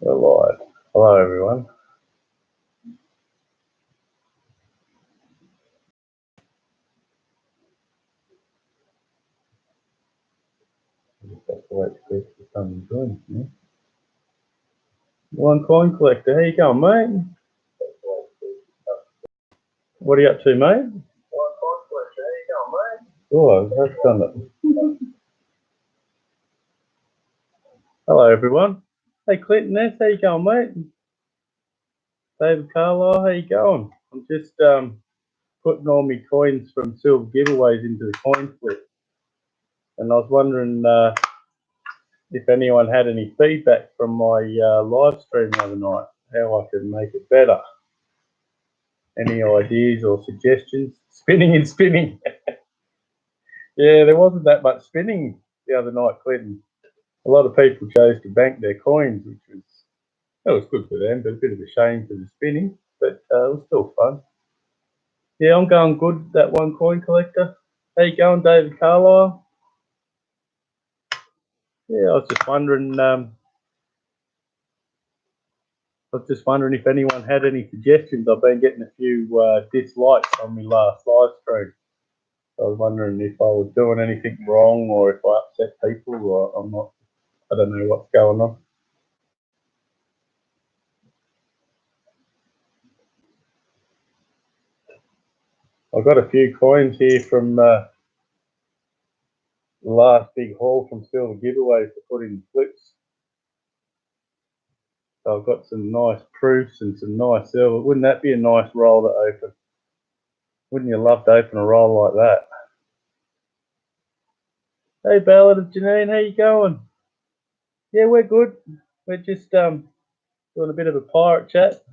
We're live. Hello, everyone. I just have to wait for people to come and join me. One coin collector, how you going, mate? What are you up to, mate? One coin collector, how you going, mate? Oh, that's done it. Hello, everyone. Hey, Clinton Ness, how you going, mate? David Carlisle, how you going? I'm just putting all my coins from silver giveaways into the coin flip, and I was wondering if anyone had any feedback from my live stream the other night, how I could make it better. Any ideas or suggestions? Spinning and spinning. Yeah, there wasn't that much spinning the other night, Clinton. A lot of people chose to bank their coins, which was good for them, but a bit of a shame for the spinning. But it was still fun. Yeah, I'm going good. That one coin collector. How you going, David Carlisle? Yeah, I was just wondering. If anyone had any suggestions. I've been getting a few dislikes on my last live stream. I was wondering if I was doing anything wrong or if I upset people, or I'm not. I don't know what's going on. I've got a few coins here from the last big haul from silver giveaways to put in flips. So I've got some nice proofs and some nice silver. Wouldn't that be a nice roll to open? Wouldn't you love to open a roll like that? Hey, Ballad of Janine, how you going? Yeah, we're good. We're just doing a bit of a pirate chat.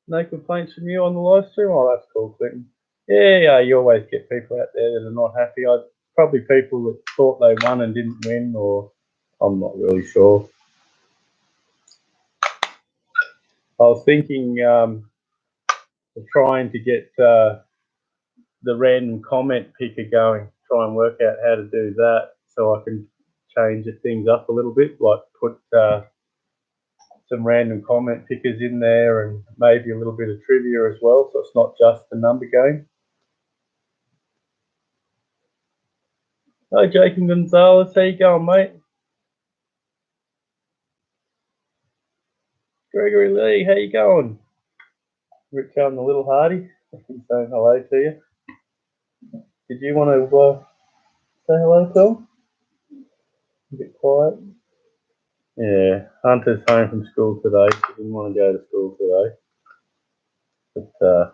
No complaints from you on the live stream? Oh, that's cool, Clinton. Yeah, you always get people out there that are not happy. Probably people that thought they won and didn't win, or I'm not really sure. I was thinking of trying to get the random comment picker going, try and work out how to do that so I can change things up a little bit, like put some random comment pickers in there and maybe a little bit of trivia as well, so it's not just a number game. Hi, Jacob Gonzalez, how you going, mate? Gregory Lee, how you going? Rich the Little Hardy, saying hello to you. Did you want to say hello to him? A bit quiet. Yeah, Hunter's home from school today. She didn't want to go to school today. But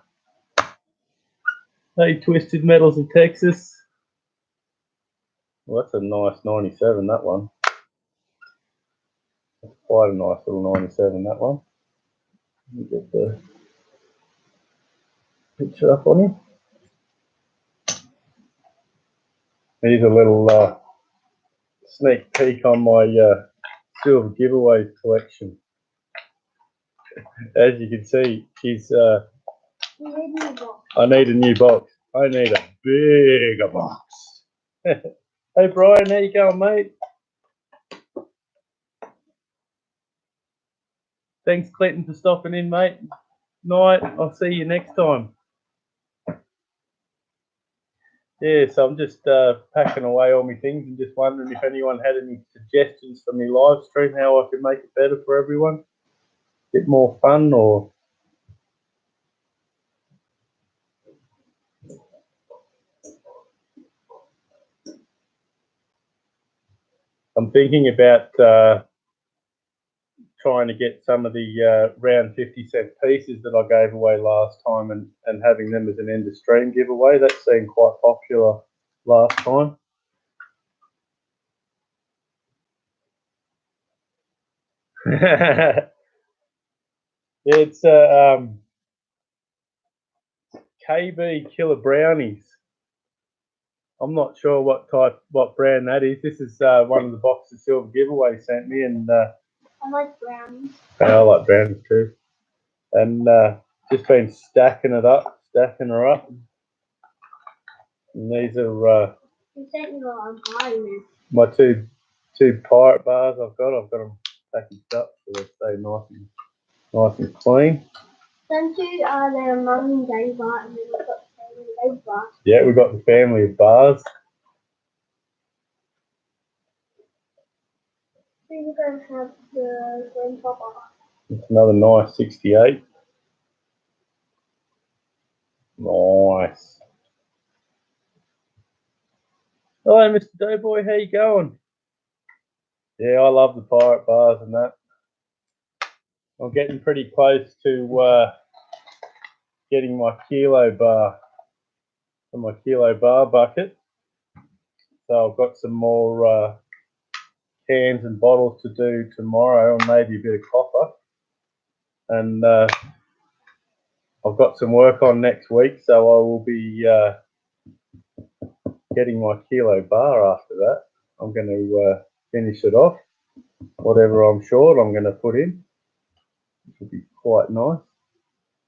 hey, Twisted Metals of Texas. Well, that's a nice 97, that one. That's quite a nice little 97, that one. Let me get the picture up on him. Here's a little sneak peek on my silver giveaway collection. As you can see, he's. I need a new box. I need a bigger box. Hey Brian, how you going, mate? Thanks, Clinton, for stopping in, mate. Night. I'll see you next time. Yeah, so I'm just packing away all my things and just wondering if anyone had any suggestions for me live stream, how I could make it better for everyone. A bit more fun, or I'm thinking about trying to get some of the round 50-cent pieces that I gave away last time and having them as an end of stream giveaway. That seemed quite popular last time. Yeah, it's KB Killer Brownies. I'm not sure what brand that is. This is one of the boxes Silver Giveaway sent me, and I like brownies. I like brownies too. And just been stacking her up. And these are You sent me a lot of mine. my two pirate bars I've got. I've got them packaged up so they stay nice and clean. Then two are their mum and daddy bar, and then we've got the family baby bar. Yeah, we've got the family of bars. So we're going to have the grandpa bar. It's another nice 68. Nice. Hello, Mr. Doughboy. How you going? Yeah, I love the pirate bars and that. I'm getting pretty close to getting my kilo bar from my kilo bar bucket. So I've got some more cans and bottles to do tomorrow, and maybe a bit of copper. And I've got some work on next week, so I will be getting my kilo bar after that. I'm going to finish it off. Whatever I'm short, I'm going to put in, which will be quite nice.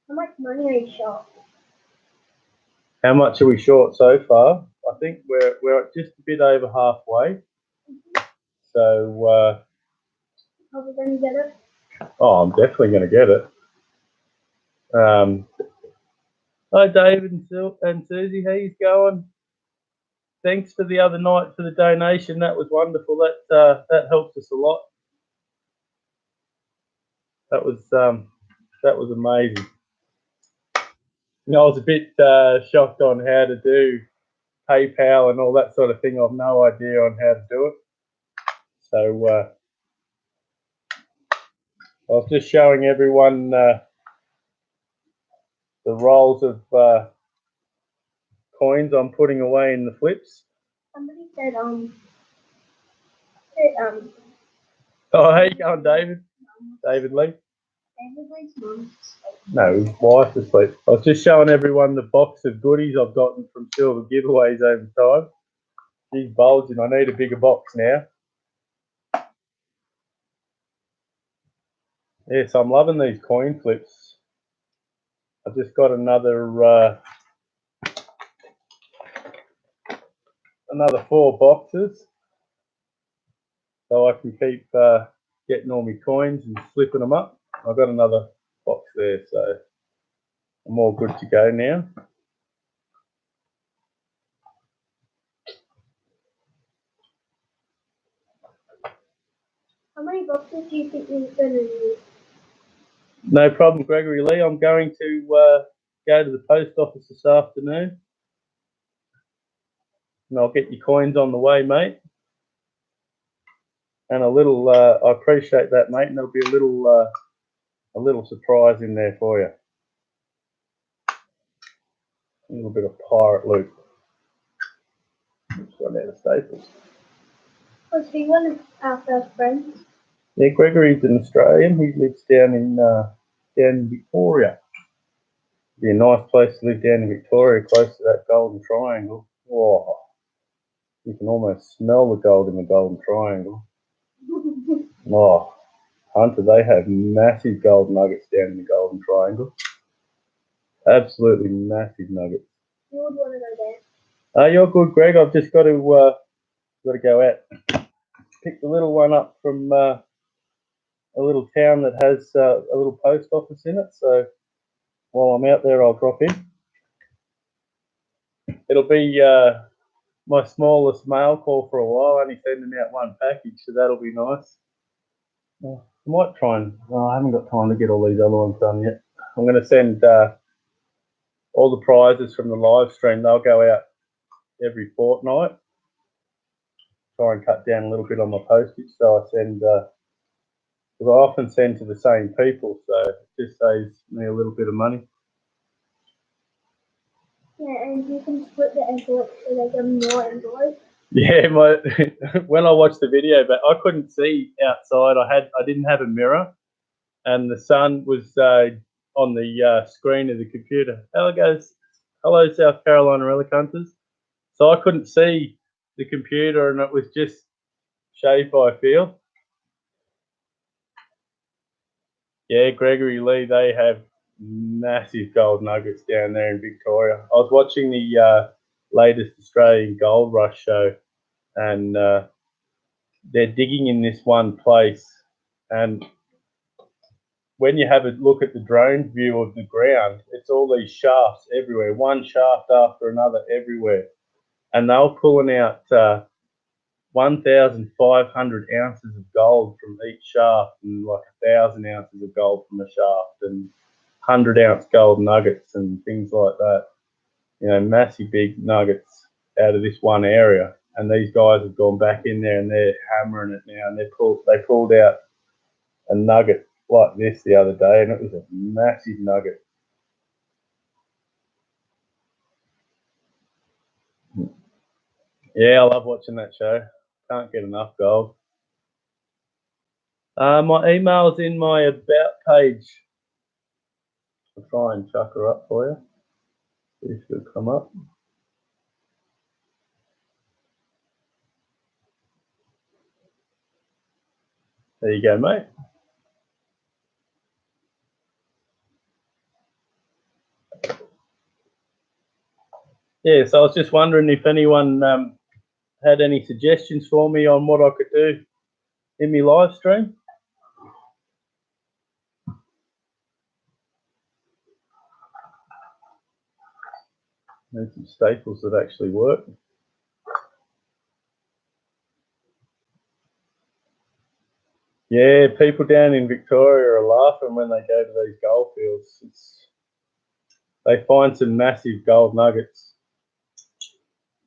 How much money are you short? How much are we short so far? I think we're at just a bit over halfway. So Are we going to get it? oh, I'm definitely going to get it. Hi David and Susie, how you going? Thanks for the other night for the donation. That was wonderful. That helps us a lot. That was amazing. You know, I was a bit shocked on how to do PayPal and all that sort of thing. I've no idea on how to do it. So I was just showing everyone the rolls of coins I'm putting away in the flips. Somebody said, Oh, how you going, David? David Lee? David Lee's mum's No, his wife is asleep. I was just showing everyone the box of goodies I've gotten from silver giveaways over time. She's bulging. I need a bigger box now. Yes, I'm loving these coin flips. I've just got another 4 boxes, so I can keep getting all my coins and flipping them up. I've got another box there, so I'm all good to go now. How many boxes do you think you're going to need? No problem, Gregory Lee. I'm going to go to the post office this afternoon, and I'll get your coins on the way, mate. And a little, I appreciate that, mate. And there'll be a little surprise in there for you. A little bit of pirate loot. Just run out of staples. Was he one of our first friends? Yeah, Gregory's an Australian. He lives down in Victoria. Be a nice place to live down in Victoria, close to that Golden Triangle. Oh, you can almost smell the gold in the Golden Triangle. Oh, Hunter, they have massive gold nuggets down in the Golden Triangle. Absolutely massive nuggets. You would want to go there. You're good, Greg. I've just got to go out, pick the little one up from a little town that has a little post office in it. So while I'm out there, I'll drop in. It'll be my smallest mail call for a while, only sending out one package, so that'll be nice. I might try and, I haven't got time to get all these other ones done yet. I'm going to send all the prizes from the live stream. They'll go out every fortnight. Try and cut down a little bit on my postage, so I send, because I often send to the same people, so it just saves me a little bit of money. Yeah, and you can split the envelopes so they get more envelopes. Yeah, when I watched the video, but I couldn't see outside. I didn't have a mirror, and the sun was on the screen of the computer. Hello, South Carolina Relic Hunters. So I couldn't see the computer, and it was just shape by feel. Yeah, Gregory Lee, they have massive gold nuggets down there in Victoria. I was watching the latest Australian Gold Rush show, and they're digging in this one place And when you have a look at the drone view of the ground, it's all these shafts everywhere, one shaft after another everywhere. And they were pulling out 1,500 ounces of gold from each shaft, and like 1,000 ounces of gold from a shaft, and 100-ounce gold nuggets and things like that. You know, massive big nuggets out of this one area. And these guys have gone back in there and they're hammering it now. And they pulled out a nugget like this the other day, and it was a massive nugget. Yeah, I love watching that show. Can't get enough gold. My email's in my about page. I'll try and chuck her up for you. See if she'll come up. There you go, mate. Yeah, so I was just wondering if anyone had any suggestions for me on what I could do in my live stream. There's some staples that actually work. Yeah, people down in Victoria are laughing when they go to these gold fields. They find some massive gold nuggets.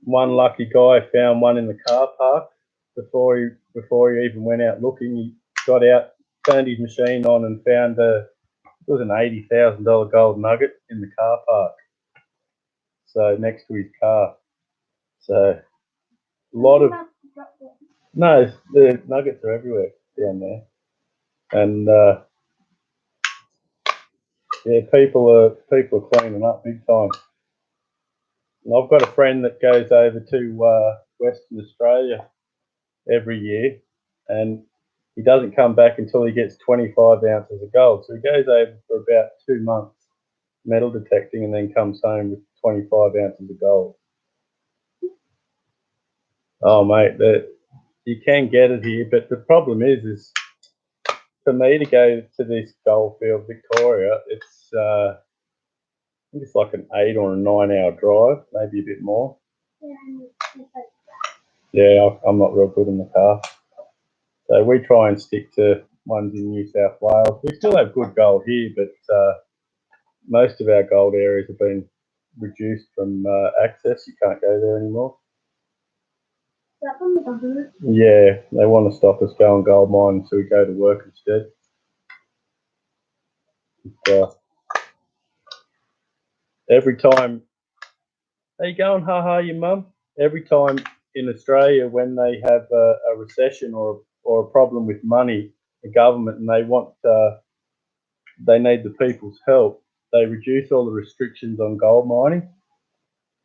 One lucky guy found one in the car park before he even went out looking. He got out, turned his machine on, and found it was an $80,000 gold nugget in the car park. So next to his car. So a lot of no, the nuggets are everywhere down there, and yeah, people are cleaning up big time. And I've got a friend that goes over to Western Australia every year, and he doesn't come back until he gets 25 ounces of gold. So he goes over for about 2 months metal detecting, and then comes home with 25 ounces of gold. Oh, mate, you can get it here, but the problem is for me to go to this goldfield, Victoria, it's I think it's like an 8 or a 9 hour drive, maybe a bit more. Yeah, I'm not real good in the car. So we try and stick to ones in New South Wales. We still have good gold here, but most of our gold areas have been reduced from access. You can't go there anymore. Is that from the government? Yeah, they want to stop us going gold mining, so we go to work instead. Every time, how you going? Ha, your mum? Every time in Australia, when they have a recession or a problem with money, the government, and they need the people's help, they reduce all the restrictions on gold mining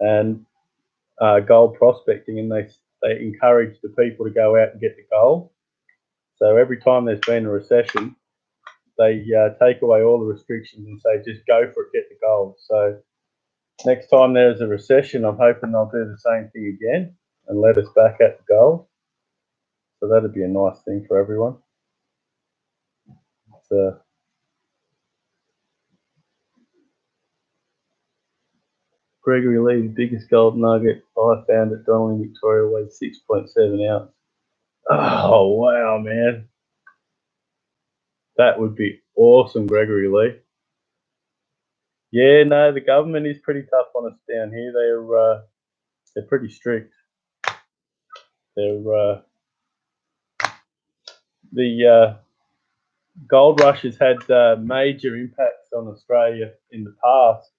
and gold prospecting, and they encourage the people to go out and get the gold. So every time there's been a recession, they take away all the restrictions and say, just go for it, get the gold. So next time there's a recession, I'm hoping they'll do the same thing again and let us back at the gold. So that'd be a nice thing for everyone. So, Gregory Lee, the biggest gold nugget I found at Donnelly, Victoria, weighed 6.7 ounce. Oh, wow, man. That would be awesome, Gregory Lee. Yeah, no, the government is pretty tough on us down here. They're pretty strict. The gold rush has had major impacts on Australia in the past.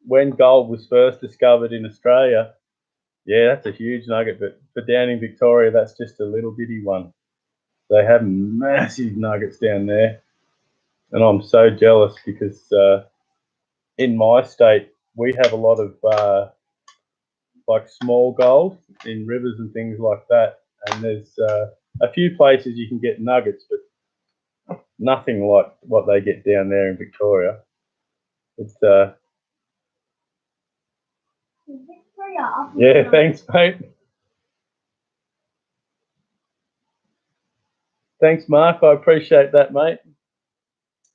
When gold was first discovered in Australia, yeah, that's a huge nugget, but for down in Victoria, that's just a little bitty one. They have massive nuggets down there, and I'm so jealous because in my state, we have a lot of like small gold in rivers and things like that, and there's a few places you can get nuggets, but nothing like what they get down there in Victoria. It's yeah, thanks, mate. Thanks, Mark. I appreciate that, mate.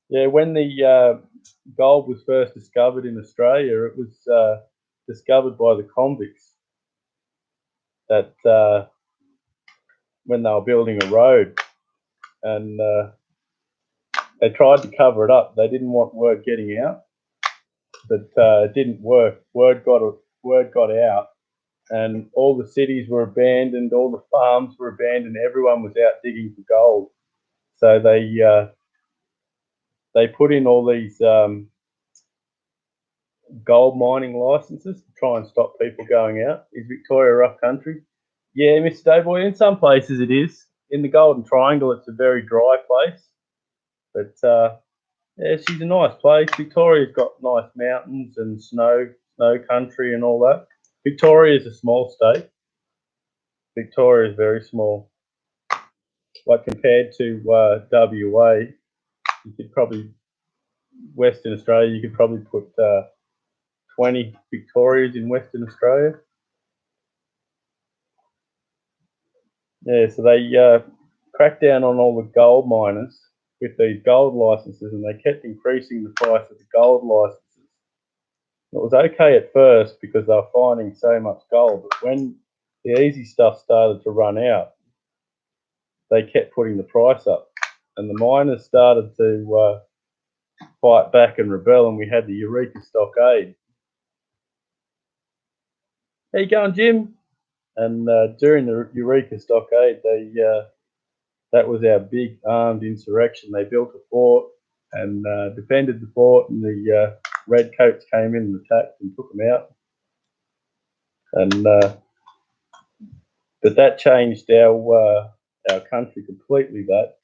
Yeah, when the gold was first discovered in Australia, it was discovered by the convicts that when they were building a road, and they tried to cover it up. They didn't want word getting out, but it didn't work. Word got out, and all the cities were abandoned, all the farms were abandoned. Everyone was out digging for gold. So they put in all these gold mining licenses to try and stop people going out. Is Victoria a rough country? Yeah, Mr. Dayboy, in some places it is. In the Golden Triangle, it's a very dry place. But yeah, she's a nice place. Victoria's got nice mountains and snow country and all that. Victoria is a small state. Victoria is very small. Like compared to WA, you could probably, Western Australia, you could probably put 20 Victorias in Western Australia. Yeah, so they cracked down on all the gold miners with these gold licenses, and they kept increasing the price of the gold licenses. It was okay at first because they were finding so much gold, but when the easy stuff started to run out, they kept putting the price up, and the miners started to fight back and rebel, and we had the Eureka Stockade. How you going, Jim? And during the Eureka Stockade, that was our big armed insurrection. They built a fort and defended the fort, and the redcoats came in and attacked and took them out. And but that changed our country completely. That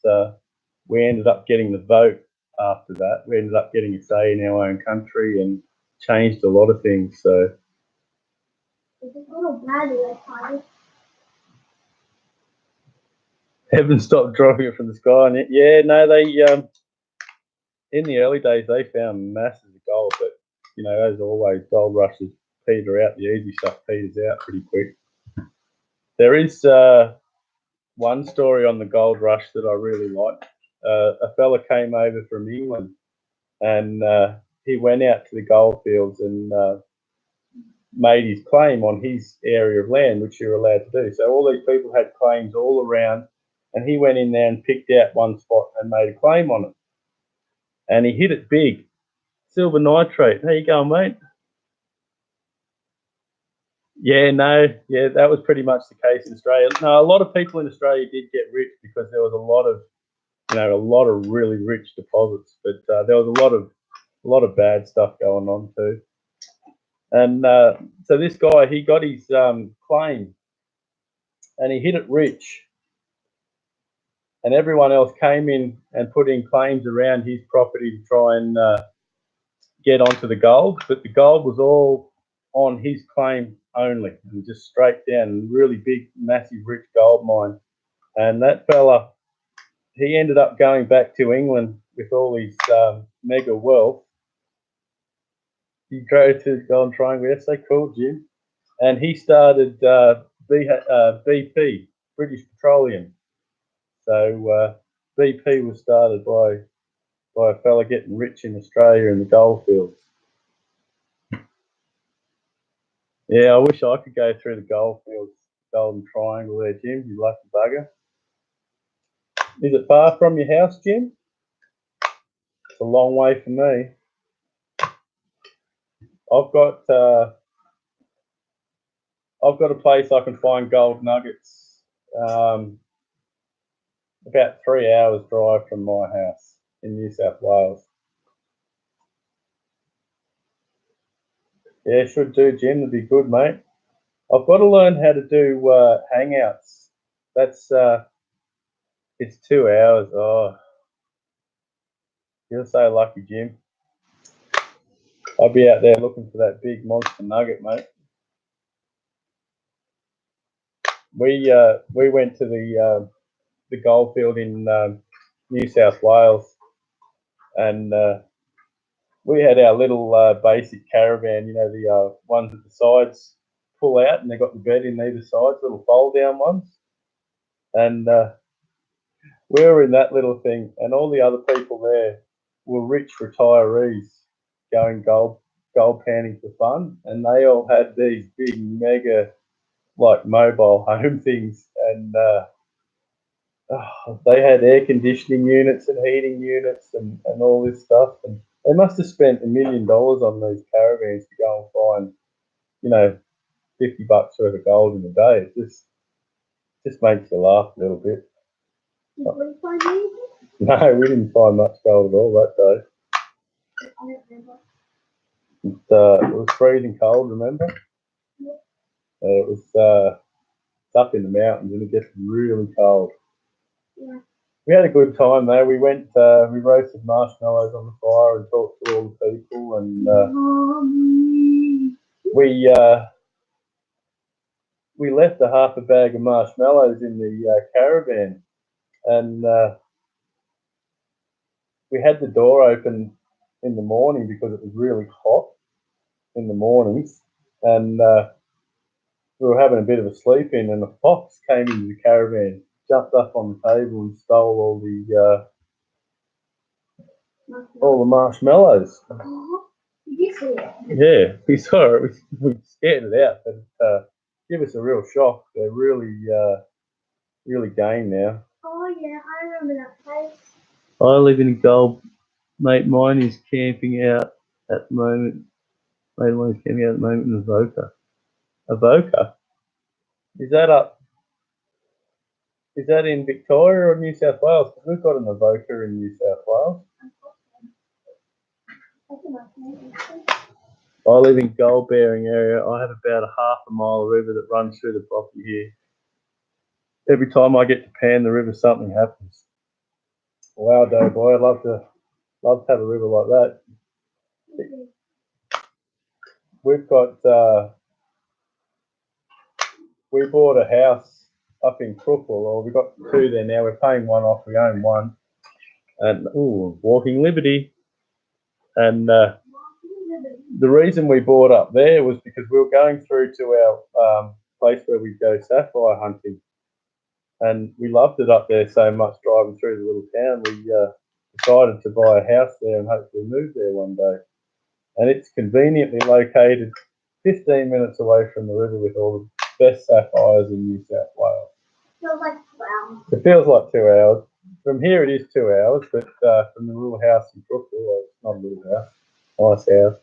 we ended up getting the vote after that. We ended up getting a say in our own country and changed a lot of things. So. Heaven stopped dropping it from the sky. And yeah, no, they in the early days they found masses of gold, but you know, as always, gold rushes peter out. The easy stuff peters out pretty quick. There is one story on the gold rush that I really like. A fella came over from England, and he went out to the gold fields and made his claim on his area of land, which you're allowed to do. So all these people had claims all around, and he went in there and picked out one spot and made a claim on it. And he hit it big. Silver nitrate. How you going, mate? Yeah, no, yeah, that was pretty much the case in Australia. No, a lot of people in Australia did get rich because there was a lot of really rich deposits, but there was a lot of bad stuff going on too. And so this guy, he got his claim, and he hit it rich. And everyone else came in and put in claims around his property to try and get onto the gold, but the gold was all on his claim only, and just straight down, really big, massive, rich gold mine. And that fella, he ended up going back to England with all his mega wealth. He drove to the Golden Triangle. That's so cool, Jim. And he started BP, British Petroleum. So BP was started by a fella getting rich in Australia in the gold fields. Yeah, I wish I could go through the gold fields, Golden Triangle there, Jim. You lucky bugger. Is it far from your house, Jim? It's a long way for me. I've got a place I can find gold nuggets. About 3 hours drive from my house in New South Wales. Yeah, should do, Jim. That'd be good, mate. I've got to learn how to do hangouts. That's it's 2 hours. Oh, you're so lucky, Jim. I'll be out there looking for that big monster nugget, mate. We went to the gold field in New South Wales, and we had our little basic caravan. You know, the ones at the sides pull out, and they've got the bed in either side, little fold down ones. And we were in that little thing, and all the other people there were rich retirees going gold panning for fun, and they all had these big mega like mobile home things, and they had air conditioning units and heating units and all this stuff, and they must have spent $1 million on these caravans to go and find, you know, $50 worth of gold in a day. It just makes you laugh a little bit. Did we find anything? No, we didn't find much gold at all that day. I don't remember. It was freezing cold, remember? Yeah. It was up in the mountains, and it gets really cold. Yeah. We had a good time though. We went, we roasted marshmallows on the fire and talked to all the people, and we left a half a bag of marshmallows in the caravan, and we had the door open in the morning because it was really hot in the mornings, and we were having a bit of a sleep in, and a fox came into the caravan, jumped up on the table and stole all the marshmallows. Did you see it? Yeah, we saw it. We scared it out, but give us a real shock. They're really game now. Oh yeah, I remember that place. I live in Gold. Mate, mine is camping out at the moment. Mate, mine's camping out at the moment in Avoca. Avoca? Is that up? Is that in Victoria or New South Wales? Because we've got an Avoca in New South Wales. I live in gold bearing area. I have about a half a mile of river that runs through the property here. Every time I get to pan the river, something happens. Wow, dough boy, I'd love to have a river like that. We've got we bought a house up in Crookville, or we've got two there now. We're paying one off. We own one, and walking liberty. And the reason we bought up there was because we were going through to our place where we go sapphire hunting, and we loved it up there so much. Driving through the little town, we decided to buy a house there and hopefully move there one day. And it's conveniently located 15 minutes away from the river with all the best sapphires in New South Wales. Feels like 2 hours. It feels like 2 hours. From here it is 2 hours, but from the little house in Brookville, well, it's not a little house, nice house.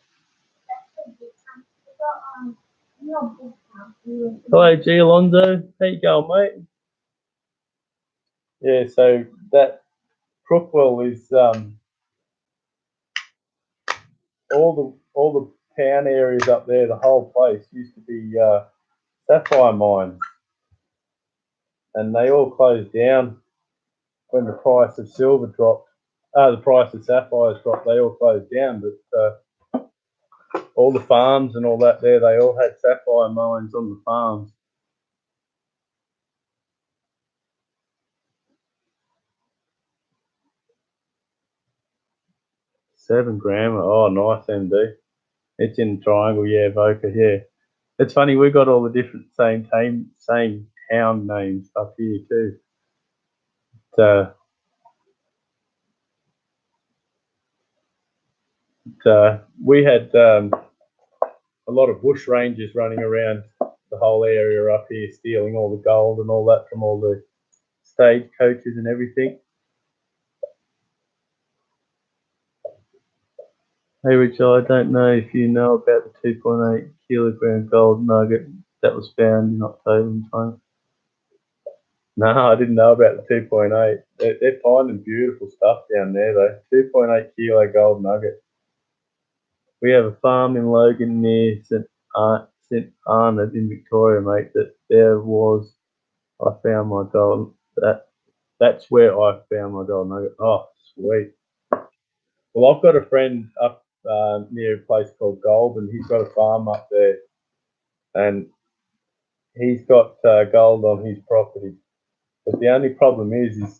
Hello, G. Alonzo. How you going, mate? Yeah, so that Crookville is all the town areas up there. The whole place used to be sapphire mines, and they all closed down when the price of silver dropped. The price of sapphires dropped. They all closed down, but all the farms and all that there, they all had sapphire mines on the farms. $7 gram. Oh, nice, MD. It's in Triangle, yeah, Avoca, yeah. It's funny, we got all the different same town names up here too. We had a lot of bush rangers running around the whole area up here, stealing all the gold and all that from all the stage coaches and everything. Hey Rich, I don't know if you know about the 2.8 kilogram gold nugget that was found in October in China. No, I didn't know about the 2.8. They're finding beautiful stuff down there though. 2.8 kilo gold nugget. We have a farm in Logan near St Arnaud in Victoria, mate, that there was, I found my gold, that's where I found my gold nugget. Oh, sweet. Well, I've got a friend up near a place called Goulburn. He's got a farm up there, and he's got gold on his property. But the only problem is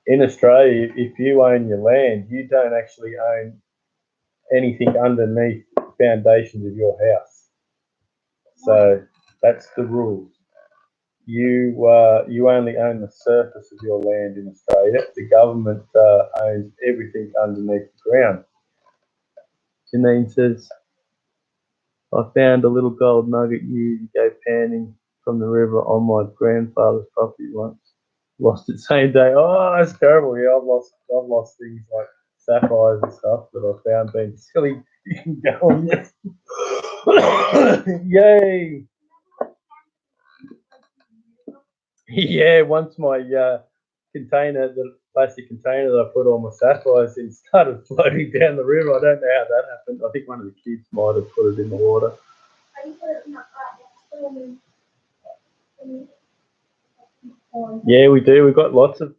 in Australia, if you own your land, you don't actually own anything underneath the foundations of your house. So that's the rules. you only own the surface of your land in Australia. The government owns everything underneath the ground. Janine says, I found a little gold nugget years ago panning from the river on my grandfather's property once. Lost it same day. Oh, that's terrible. Yeah, I've lost things like sapphires and stuff that I found being silly. You can go on this. Yay! Yeah, once my container, the plastic container that I put all my sapphires in, started floating down the river. I don't know how that happened. I think one of the kids might have put it in the water. Yeah, we do. We've got lots of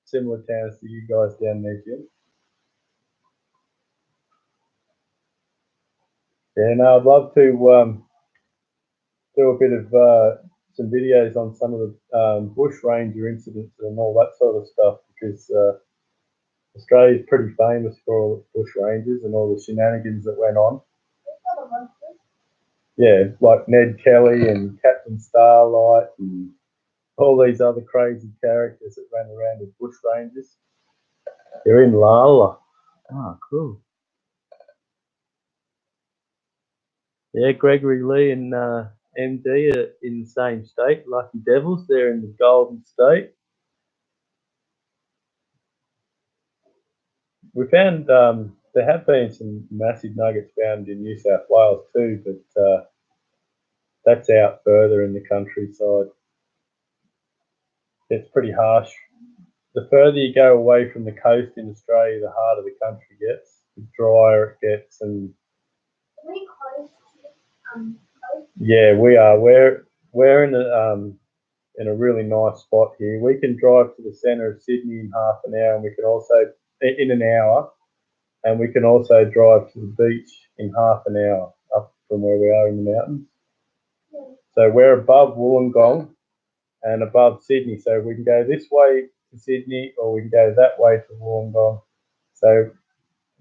similar towns to you guys down there, Jim. Yeah, no, I'd love to do a bit of some videos on some of the bush ranger incidents and all that sort of stuff, because Australia is pretty famous for all the bush rangers and all the shenanigans that went on. Yeah, like Ned Kelly and Captain Starlight and all these other crazy characters that ran around as bush rangers. They're in Lala. Oh, cool. Yeah, Gregory Lee and MD are in the same state. Lucky Devils, they're in the Golden State. We found there have been some massive nuggets found in New South Wales too, but that's out further in the countryside. It's pretty harsh. The further you go away from the coast in Australia, the harder the country gets, the drier it gets, and yeah, we are. We're in a really nice spot here. We can drive to the centre of Sydney in half an hour, and we can also in an hour, and we can also drive to the beach in half an hour up from where we are in the mountains. So we're above Wollongong and above Sydney, so we can go this way to Sydney or we can go that way to Wollongong. So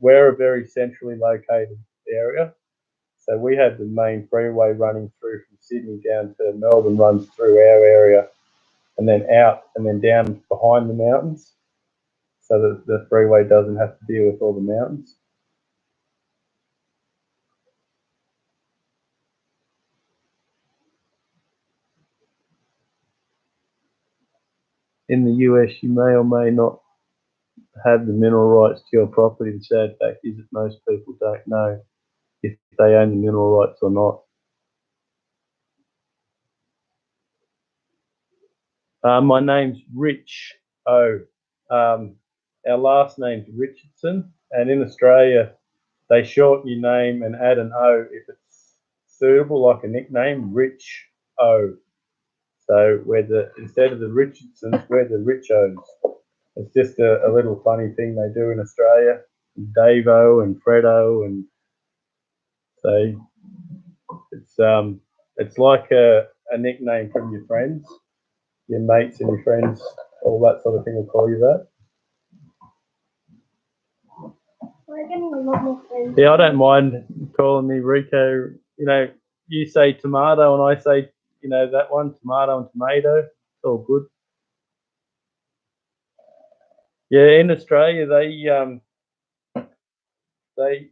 we're a very centrally located area. So we have the main freeway running through from Sydney down to Melbourne, runs through our area and then out and then down behind the mountains, so that the freeway doesn't have to deal with all the mountains. In the US, you may or may not have the mineral rights to your property. The sad fact is that most people don't know if they own the mineral rights or not. My name's Rich O. Our last name's Richardson, and in Australia, they shorten your name and add an O if it's suitable, like a nickname, Rich O. So instead of the Richardsons, we're the Richos. It's just a little funny thing they do in Australia. Davo and Fredo, and so it's like a nickname from your friends, your mates and your friends, all that sort of thing will call you that. We're getting a lot more friends. Yeah, I don't mind calling me Rico. You know, you say tomato and I say, you know, that one, tomato and tomato. It's all good. Yeah, in Australia, they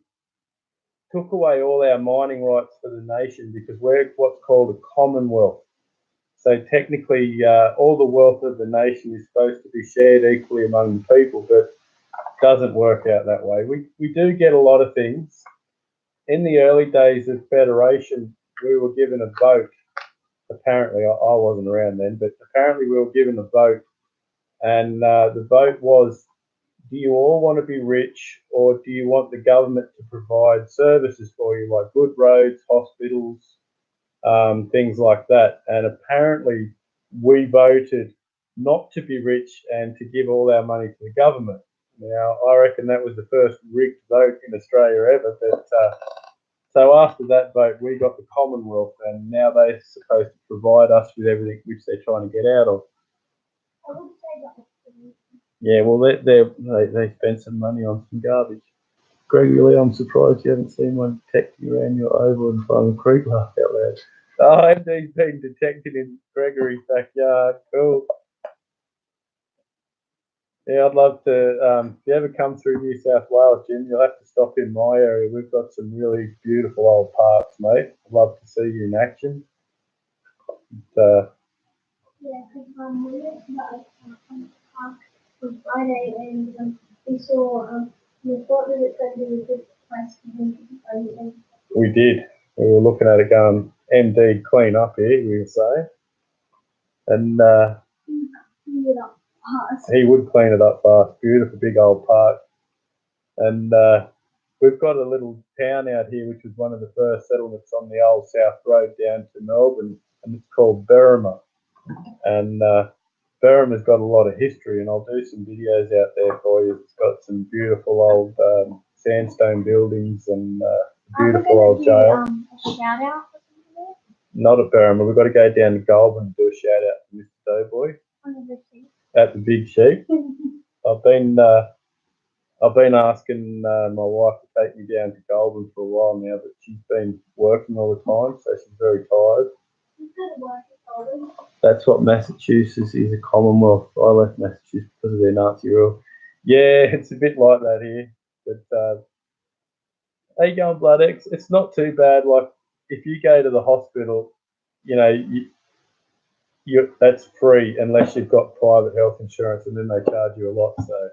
took away all our mining rights for the nation because we're what's called a commonwealth. So technically, all the wealth of the nation is supposed to be shared equally among the people, but it doesn't work out that way. We do get a lot of things. In the early days of Federation, we were given a vote. Apparently, I wasn't around then, but apparently we were given a vote. And the vote was, do you all want to be rich, or do you want the government to provide services for you, like good roads, hospitals, things like that? And apparently we voted not to be rich and to give all our money to the government. Now, I reckon that was the first rigged vote in Australia ever. But so after that vote, we got the Commonwealth, and now they're supposed to provide us with everything which they're trying to get out of. I would say that. Yeah, well, they spent some money on some garbage. Gregory Lee, I'm surprised you haven't seen one protecting around your oval and trying to creep laugh out loud. Oh, MD's been detected in Gregory's backyard. Cool. Yeah, I'd love to. If you ever come through New South Wales, Jim, you'll have to stop in my area. We've got some really beautiful old parks, mate. I'd love to see you in action. Yeah, because we went to the park on Friday and we saw, we thought that it's going to be a good place for him to go. We did. We were looking at it going, MD clean up here, we were saying. And he would clean it up fast. Beautiful big old park. And we've got a little town out here, which was one of the first settlements on the old South Road down to Melbourne, and it's called Berrima. And Berrima's got a lot of history, and I'll do some videos out there for you. It's got some beautiful old sandstone buildings and beautiful old jail. Shout out or something? Not at Berrima. We've got to go down to Goulburn and do a shout out to Mr. Doughboy at the Big Sheep. I've been asking my wife to take me down to Goulburn for a while now, but she's been working all the time, so she's very tired. That's what Massachusetts is, a Commonwealth. I left Massachusetts because of their Nazi rule. Yeah, it's a bit like that here. But how you going, Blood X? It's not too bad. Like, if you go to the hospital, you know, that's free unless you've got private health insurance, and then they charge you a lot. So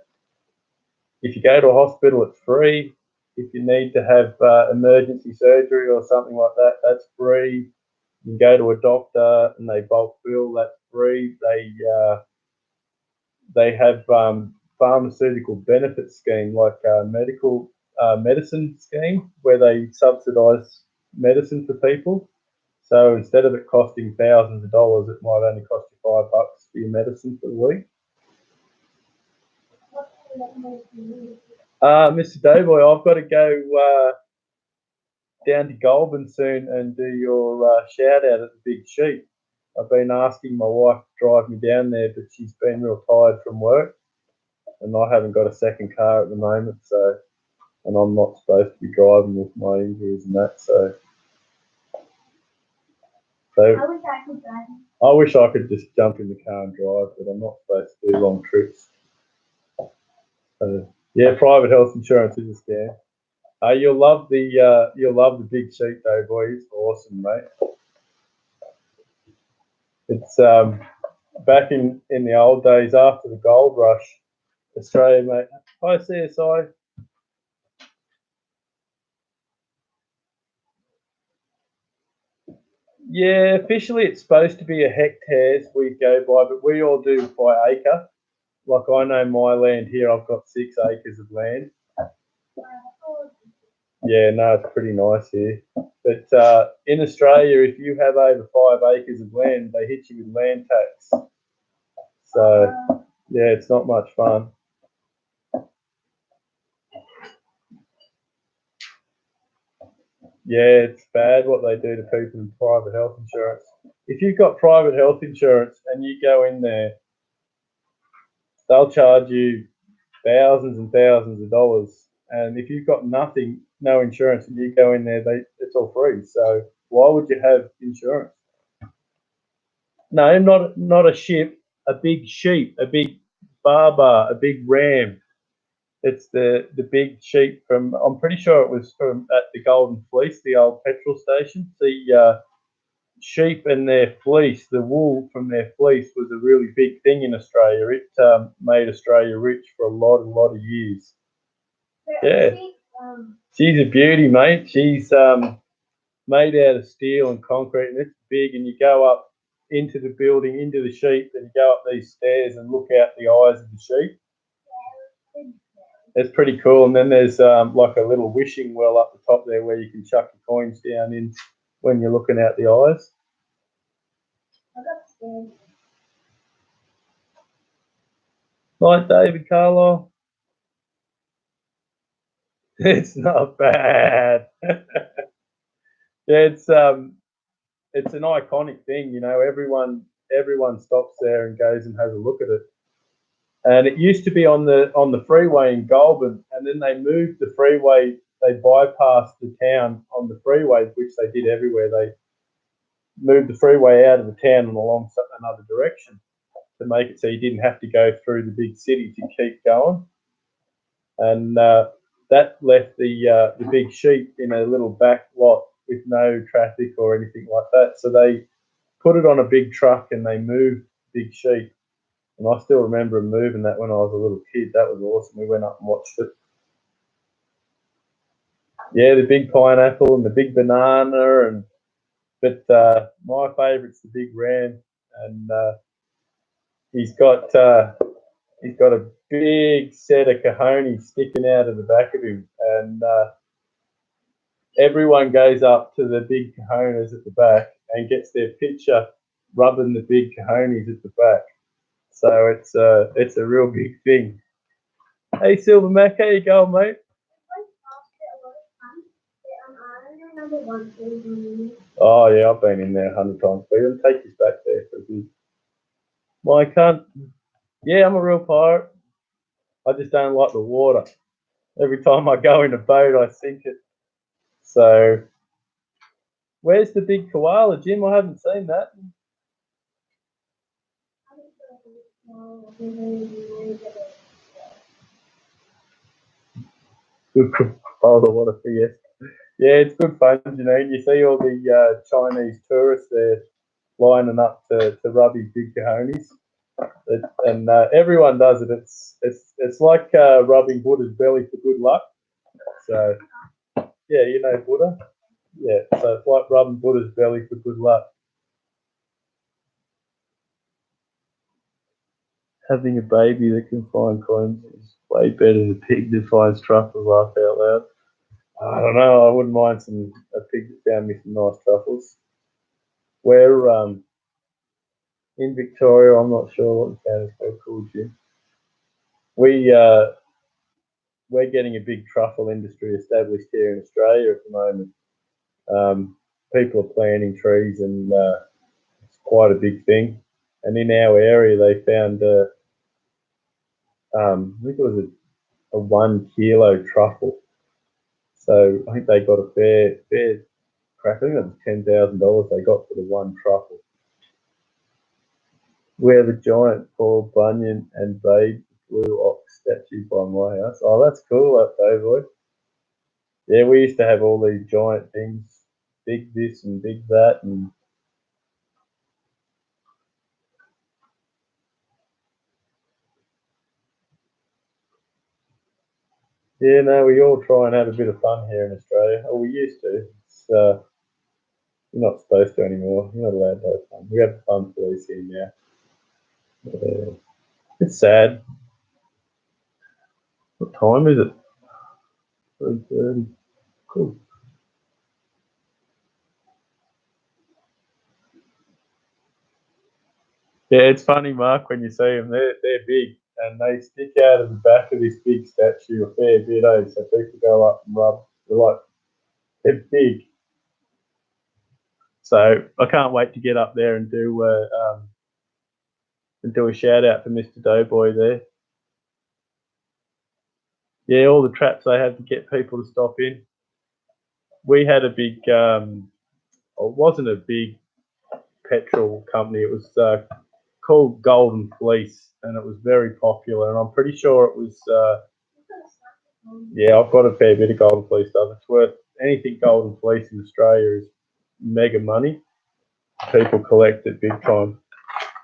if you go to a hospital, it's free. If you need to have emergency surgery or something like that, that's free. You can go to a doctor and they bulk bill, that's free. They have pharmaceutical benefit scheme, like medical medicine scheme, where they subsidise medicine for people. So instead of it costing thousands of dollars, it might only cost you $5 for your medicine for the week. Mr. Doughboy, I've got to go down to Goulburn soon and do your shout out at the Big Sheep. I've been asking my wife to drive me down there, but she's been real tired from work, and I haven't got a second car at the moment. So, and I'm not supposed to be driving with my injuries and that. So I wish I could just jump in the car and drive, but I'm not supposed to do long trips. So, yeah, private health insurance is a scam. You'll love the Big Sheep though, boy. It's awesome, mate. It's back in the old days after the gold rush, Australia, mate. Hi, CSI. Yeah, officially it's supposed to be a hectares we go by, but we all do by acre. Like, I know my land here, I've got 6 acres of land. Yeah, no, it's pretty nice here. But in Australia, if you have over 5 acres of land, they hit you with land tax. So, yeah, it's not much fun. Yeah, it's bad what they do to people in private health insurance. If you've got private health insurance and you go in there, they'll charge you thousands and thousands of dollars. And if you've got nothing, no insurance, and you go in there, it's all free. So why would you have insurance? No, not a ship, a big sheep, a big barbar, a big ram. It's the big sheep from, I'm pretty sure it was from at the Golden Fleece, the old petrol station. The sheep and their fleece, the wool from their fleece was a really big thing in Australia. It made Australia rich for a lot of years. Yeah. She's a beauty, mate. She's made out of steel and concrete, and it's big, and you go up into the building, into the sheep, and you go up these stairs and look out the eyes of the sheep. It's pretty cool. And then there's like a little wishing well up the top there where you can chuck your coins down in when you're looking out the eyes. Like David Carlisle. It's not bad. Yeah, it's an iconic thing, you know. Everyone stops there and goes and has a look at it. And it used to be on the freeway in Goulburn, and then they moved the freeway. They bypassed the town on the freeway, which they did everywhere. moved the freeway out of the town and along another direction to make it so you didn't have to go through the big city to keep going. And that left the big sheep in a little back lot with no traffic or anything like that. So they put it on a big truck and they moved big sheep. And I still remember moving that when I was a little kid. That was awesome. We went up and watched it. Yeah, the big pineapple and the big banana, but my favourite's the big ram, and he's got a big set of cojones sticking out of the back of him, and everyone goes up to the big cojones at the back and gets their picture rubbing the big cojones at the back. So it's a real big thing. Hey, Silver Mac, how you going, mate? Oh yeah, I've been in there 100 times. But you'll take us back there for a bit. Well, I can't. Yeah, I'm a real pirate. I just don't like the water. Every time I go in a boat, I sink it. So, where's the big koala, Jim? I haven't seen that. Good koala, what a fiesta. Yeah, it's good fun, Janine. You see all the Chinese tourists there lining up to rub his big cojones. And everyone does it. It's like rubbing Buddha's belly for good luck. So, yeah, you know Buddha. Yeah, so it's like rubbing Buddha's belly for good luck. Having a baby that can find coins is way better than a pig that finds truffles, laugh out loud. I don't know, I wouldn't mind a pig that found me some nice truffles. We're in Victoria, I'm not sure what the town is called, Jim. We're getting a big truffle industry established here in Australia at the moment. People are planting trees, and it's quite a big thing. And in our area, they found I think it was a 1 kilo truffle. So I think they got a fair crack. I think that was $10,000 they got for the 1 truffle. We have a giant Paul Bunyan and Babe Blue Ox statue by my house. Oh, that's cool, that day, boy. Yeah, we used to have all these giant things, big this and big that, and yeah, no, we all try and have a bit of fun here in Australia. Oh, we used to. You're not supposed to anymore. You're not allowed to have fun. We have fun police here now. It's sad. What time is it? 3:30. Cool. Yeah, it's funny, Mark, when you see them. They're big, and they stick out of the back of this big statue a fair bit, eh? So people go up and rub. They're big. So I can't wait to get up there and do a shout out for Mr. Doughboy there. Yeah, all the traps they have to get people to stop in. We had a big, it wasn't a big petrol company. It was called Golden Fleece, and it was very popular. And I'm pretty sure it was. Yeah, I've got a fair bit of Golden Fleece stuff. It's worth anything Golden Fleece in Australia is mega money. People collect it big time,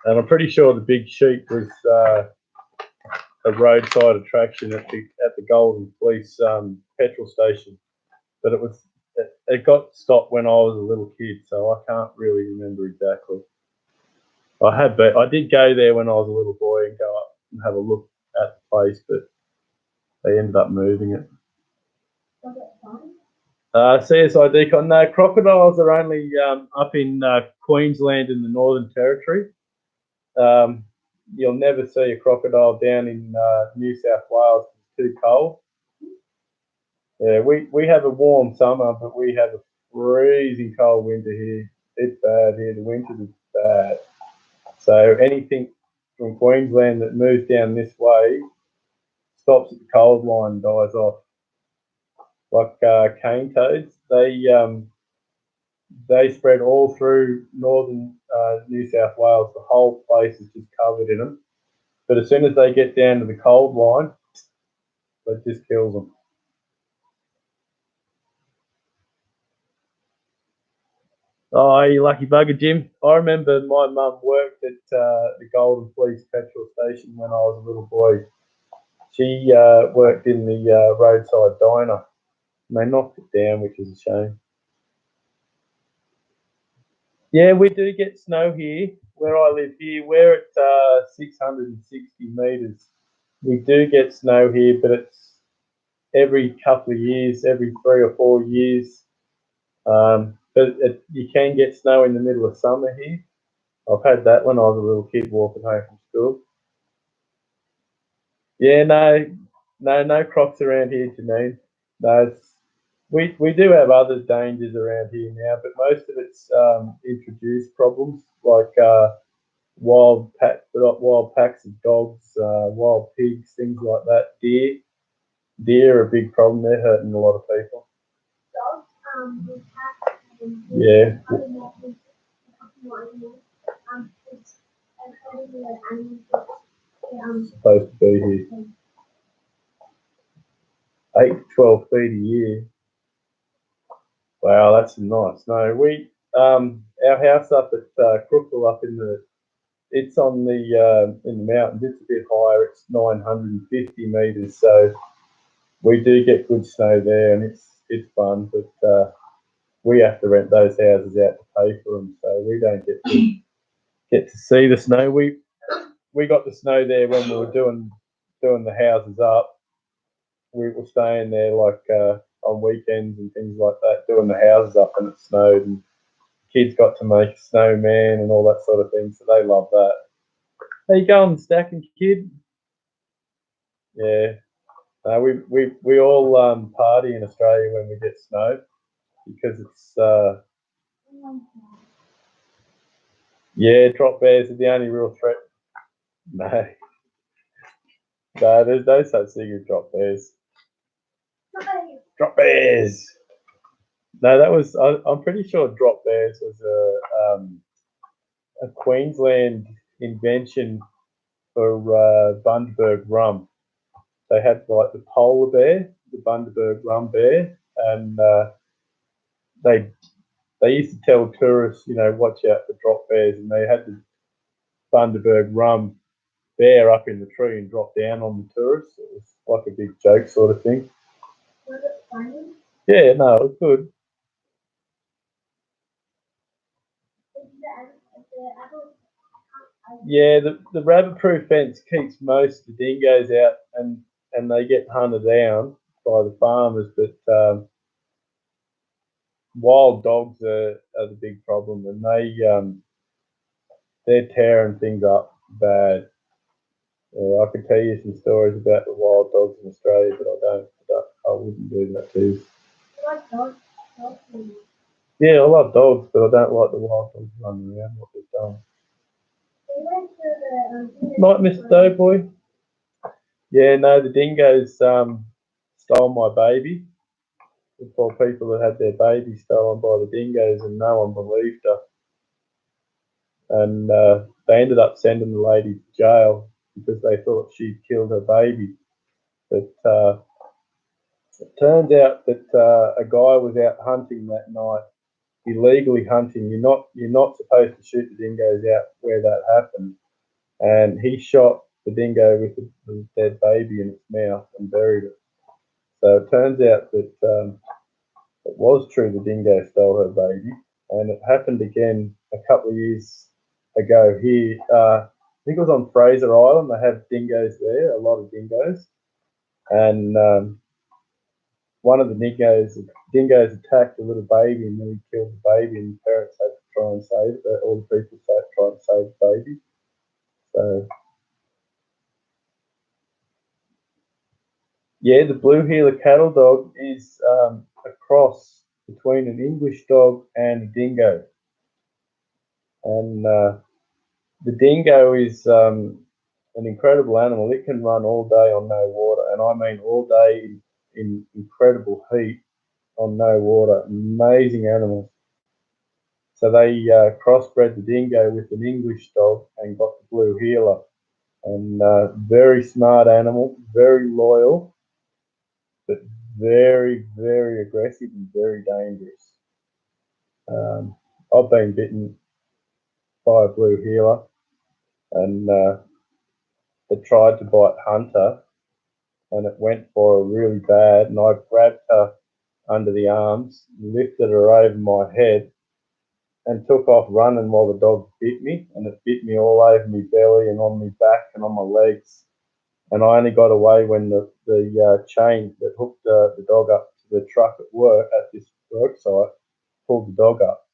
and I'm pretty sure the Big Sheep was a roadside attraction at the Golden Fleece petrol station, but it got stopped when I was a little kid, so I can't really remember exactly. I did go there when I was a little boy and go up and have a look at the place, but they ended up moving it. CSID con. No, crocodiles are only up in Queensland in the Northern Territory. You'll never see a crocodile down in New South Wales. It's too cold. Yeah, we have a warm summer, but we have a freezing cold winter here. It's bad here. The winter is bad. So anything from Queensland that moves down this way stops at the cold line and dies off. Like cane toads, they spread all through northern New South Wales. The whole place is just covered in them. But as soon as they get down to the cold line, that just kills them. Oh, you lucky bugger, Jim. I remember my mum worked at the Golden Fleece petrol station when I was a little boy. She worked in the roadside diner. And they knocked it down, which is a shame. Yeah, we do get snow here. Where I live here, we're at 660 metres. We do get snow here, but it's every couple of years, every 3 or 4 years. But you can get snow in the middle of summer here. I've had that when I was a little kid walking home from school. Yeah, no crocs around here, Janine. No, we do have other dangers around here now, but most of it's introduced problems like wild packs of dogs, wild pigs, things like that. Deer are a big problem. They're hurting a lot of people. Dogs, with cats, and Yeah. other more things, animals, it's hurting the animals. Supposed to be here. 8 to 12 feet a year. Wow, that's nice. No, we our house up at Crookville up it's on the in the mountains. It's a bit higher. It's 950 meters, so we do get good snow there, and it's fun. But we have to rent those houses out to pay for them, so we don't get to see the snow. We got the snow there when we were doing the houses up. We were staying there like on weekends and things like that, doing the houses up, and it snowed, and kids got to make a snowman and all that sort of thing, so they love that. How you going, stacking kid? Yeah. We all party in Australia when we get snow because it's yeah, drop bears are the only real threat. No, there's no such thing as drop bears. Drop bears. No, that was I'm pretty sure drop bears was a Queensland invention for Bundaberg rum. They had like the polar bear, the Bundaberg rum bear, and they used to tell tourists, watch out for drop bears, and they had the Bundaberg rum bear up in the tree and drop down on the tourists. It was like a big joke sort of thing. Was it funny? Yeah, no, it was good. Yeah, the rabbit-proof fence keeps most of the dingoes out, and they get hunted down by the farmers, but wild dogs are the big problem, and they're tearing things up bad. I could tell you some stories about the wild dogs in Australia, but I wouldn't do that to you. I like dogs. Yeah, I love dogs, but I don't like the wild dogs running around what they've done. Night, Mr. Doughboy. Yeah, no, the dingoes stole my baby. The poor people that had their baby stolen by the dingoes, and no one believed her. And they ended up sending the lady to jail because they thought she'd killed her baby. But it turns out that a guy was out hunting that night, illegally hunting. You're not supposed to shoot the dingoes out where that happened. And he shot the dingo with the dead baby in its mouth and buried it. So it turns out that it was true the dingo stole her baby, and it happened again a couple of years ago here. I think it was on Fraser Island. They have dingoes there, a lot of dingoes, and one of the dingoes attacked a little baby and nearly killed the baby, and the parents had to try and save it. All the people tried to save the baby. So yeah, the blue heeler cattle dog is a cross between an English dog and a dingo. And the dingo is an incredible animal. It can run all day on no water, and I mean all day in incredible heat on no water. Amazing animal. So they crossbred the dingo with an English dog and got the blue heeler. And very smart animal, very loyal, but very, very aggressive and very dangerous. I've been bitten by a blue heeler, and it tried to bite Hunter, and it went for her really bad, and I grabbed her under the arms, lifted her over my head, and took off running while the dog bit me, and it bit me all over my belly and on my back and on my legs. And I only got away when the chain that hooked the dog up to the truck at work at this work site pulled the dog up.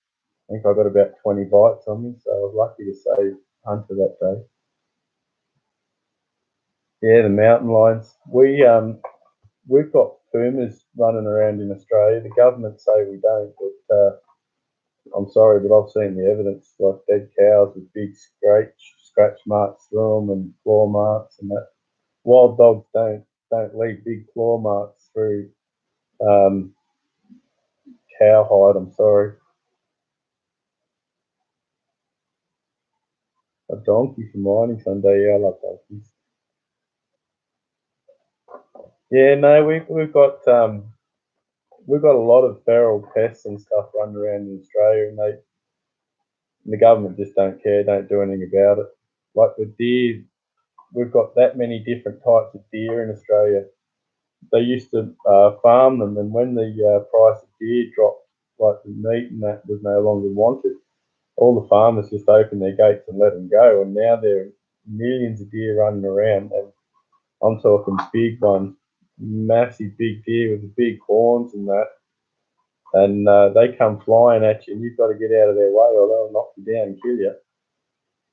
I think I got about 20 bites on me, so I was lucky to save Hunter that day. Yeah, the mountain lions. We've got pumas running around in Australia. The government say we don't, but I'm sorry, but I've seen the evidence, like dead cows with big scratch marks through them and claw marks and that. Wild dogs don't leave big claw marks through cowhide. I'm sorry. A donkey for mining Sunday. Yeah, I love donkeys. Yeah, no, we've got a lot of feral pests and stuff running around in Australia, and the government just don't care, don't do anything about it. Like the deer, we've got that many different types of deer in Australia. They used to farm them, and when the price of deer dropped, like the meat and that was no longer wanted, all the farmers just opened their gates and let them go. And now there are millions of deer running around, and I'm talking big ones, massive big deer with the big horns and that. And they come flying at you, and you've got to get out of their way, or they'll knock you down and kill you.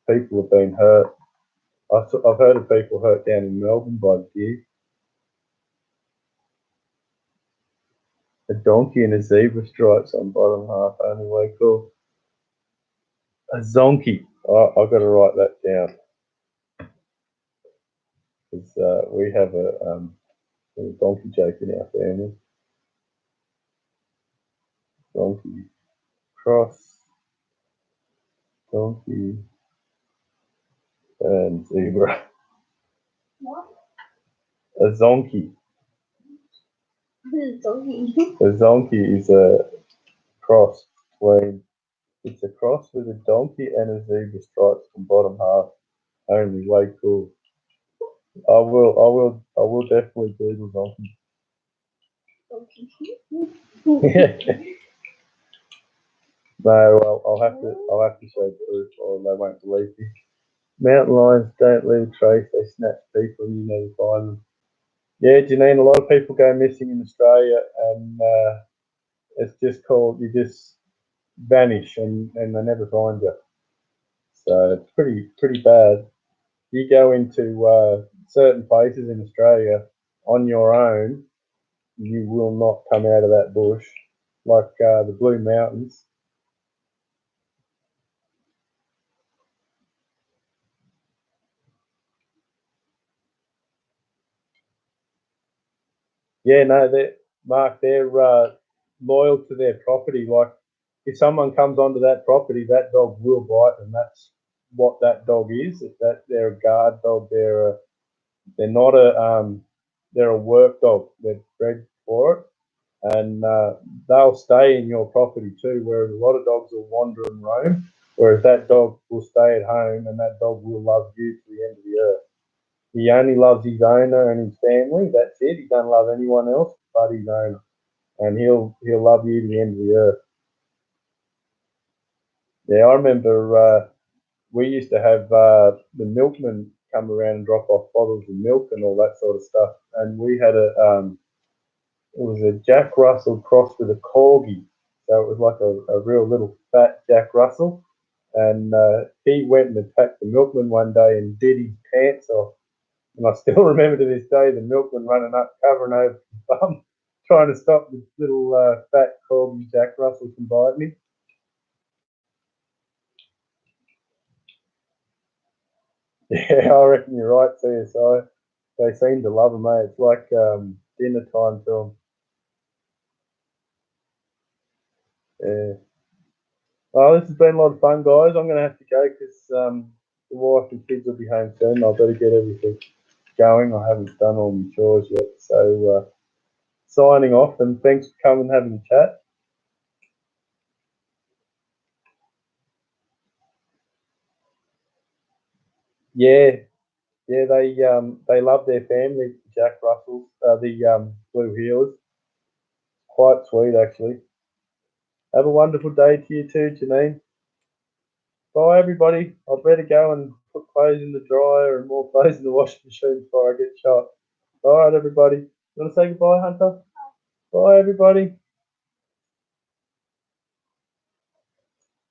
People have been hurt. I've heard of people hurt down in Melbourne by the deer. A donkey and a zebra stripes on bottom half, only way cool. A zonkey. Oh, I've got to write that down. Because we have a donkey joke in our family. Donkey cross, donkey and zebra. What? A zonkey. Donkey. A zonkey is a cross between. It's a cross with a donkey and a zebra stripes on bottom half. Only way cool. I will definitely Google donkey. Donkey. No, well, I'll have to show proof, or they won't believe me. Mountain lions don't leave a trace; they snatch people, and you never find them. Yeah, Janine, a lot of people go missing in Australia, and it's just called you just vanish, and they never find you. So it's pretty bad. You go into certain places in Australia on your own, you will not come out of that bush, like the Blue Mountains. Yeah, no, they're loyal to their property. Like if someone comes onto that property, that dog will bite, and that's what that dog is. If that they're a guard dog, they're not a they're a work dog. They're bred for it, and they'll stay in your property too. Whereas a lot of dogs will wander and roam, whereas that dog will stay at home, and that dog will love you to the end of the earth. He only loves his owner and his family. That's it. He doesn't love anyone else but his owner, and he'll love you to the end of the earth. Yeah, I remember we used to have the milkman come around and drop off bottles of milk and all that sort of stuff. And we had it was a Jack Russell crossed with a corgi, so it was like a real little fat Jack Russell. And he went and attacked the milkman one day and did his pants off. And I still remember to this day the milkman running up, covering over his bum, trying to stop this little fat corgi Jack Russell from biting him. Yeah, I reckon you're right, CSI. They seem to love them, mate. It's like dinner time to them. Yeah. Well, this has been a lot of fun, guys. I'm going to have to go because the wife and kids will be home soon. I better get everything going. I haven't done all my chores yet. So, signing off, and thanks for coming and having a chat. Yeah, yeah, they love their family, Jack Russells, the Blue Heelers. Quite sweet, actually. Have a wonderful day to you too, Janine. Bye, everybody. I better go and put clothes in the dryer and more clothes in the washing machine before I get shot. All right, everybody. You want to say goodbye, Hunter? Bye, everybody.